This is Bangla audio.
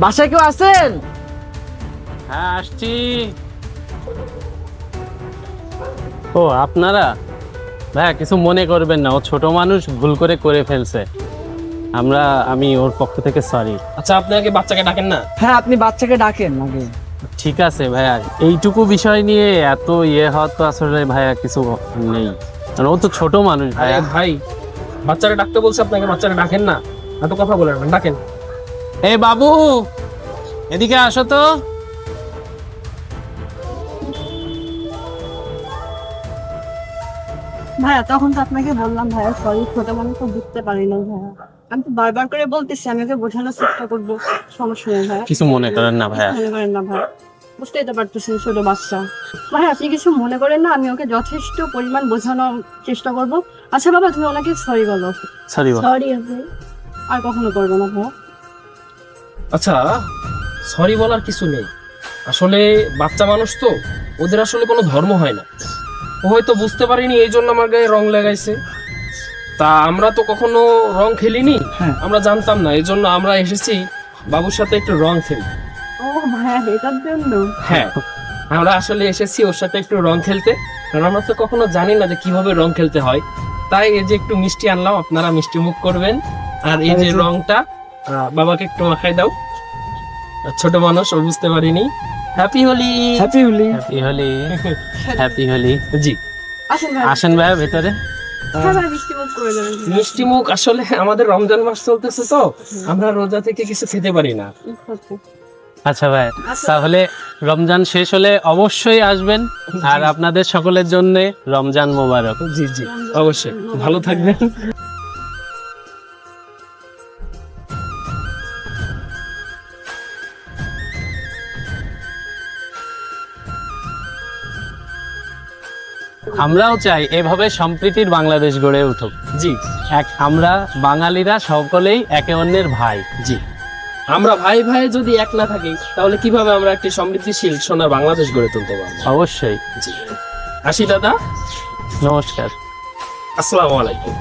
বাসায় কেউ আছেন? হ্যাঁ আসছি। ও আপনারা? ভাইয়া কিছু মনে করবেন না, ও ছোট মানুষ, ভুল করে ফেলছে। আমি ওর পক্ষ থেকে সরি। আচ্ছা আপনি আগে বাচ্চাকে ডাকেন না। হ্যাঁ, আপনি বাচ্চাকে ডাকেন আগে। ঠিক আছে ভাইয়া, এইটুকু বিষয় নিয়ে এত হওয়ার তো আসলে ভাইয়া কিছু নেই, কারণ ও তো ছোট মানুষ আরে ভাইয়া। ভাই, বাচ্চাকে ডাকতে বলছে আপনাকে, বাচ্চাকে ডাকেন না, এত কথা বলেন না, ডাকেন। এই বাবু, এদিকে আসো তো। ভাইয়া তখন তো আপনাকে বললাম ভাইয়া সরি, ছোট মানুষ তো বুঝতে পারি না ভাইয়া। আমি তো বারবার করে বলতেছি, আমি ওকে বোঝানোর চেষ্টা করবো, সমস্যা নেই ভাইয়া। কিছু মনে করেন না ভাইয়া। মনে করেন না ভাইয়া, বুঝতেই তো পারতেছেন ছোট বাচ্চা। ভাইয়া আপনি কিছু মনে করেন না, আমি ওকে যথেষ্ট পরিমাণ বোঝানোর চেষ্টা করবো। আচ্ছা বাবা, তুমি ওনাকে সরি বলো। সরি সরি আর কখনো করবো না ভাইয়া। আচ্ছা, সরি বলার কিছু নেই, আসলে বাচ্চা মানুষ তো, ওদের আসলে কোনো ধর্ম হয় না। ও হয়তো বুঝতে পারিনি, এই জন্য আমার গায়ে রং লাগাইছে। তা আমরা তো কখনো রং খেলিনি, হ্যাঁ। আমরা জানতাম না, এই জন্য আমরা এসেছি বাবুর সাথে একটু রং খেলি। ও ভাইয়া, এটার জন্য? হ্যাঁ, আমরা আসলে এসেছি ওর সাথে একটু রং খেলতে, কারণ আমরা তো কখনো জানি না যে কিভাবে রং খেলতে হয়। তাই এই যে একটু মিষ্টি আনলাম, আপনারা মিষ্টি মুখ করবেন। আর এই যে রংটা বাবাকে একটু মাখাই দাও, ছোট মানুষ, ও বুঝতে পারিনি। Happy Holi. Happy Holi. Happy Holi. Happy Holi. জি, আসেন ভাইয়া। আসেন ভাইয়া ভেতরে। হ্যাঁ ভাই, মিষ্টি মুখ করে দেবেন। মিষ্টি মুখ, আসলে আমাদের রমজান মাস চলতেছে তো, আমরা রোজা থেকে কিছু খেতে পারি না। আচ্ছা ভাই, তাহলে রমজান শেষ হলে অবশ্যই আসবেন, আর আপনাদের সকলের জন্য রমজান মোবারক। জি জি, অবশ্যই, ভালো থাকবেন। আমরাও চাই এভাবে সম্প্রীতির বাংলাদেশ গড়ে উঠুক। জি আমরা বাঙালিরা সকলেই একে অন্যের ভাই। জি, আমরা ভাই ভাই যদি এক না থাকি, তাহলে কিভাবে আমরা একটি সমৃদ্ধিশীল সোনার বাংলাদেশ গড়ে তুলতে পারবো? অবশ্যই। জি, আসি দাদা, নমস্কার। আসসালামু আলাইকুম।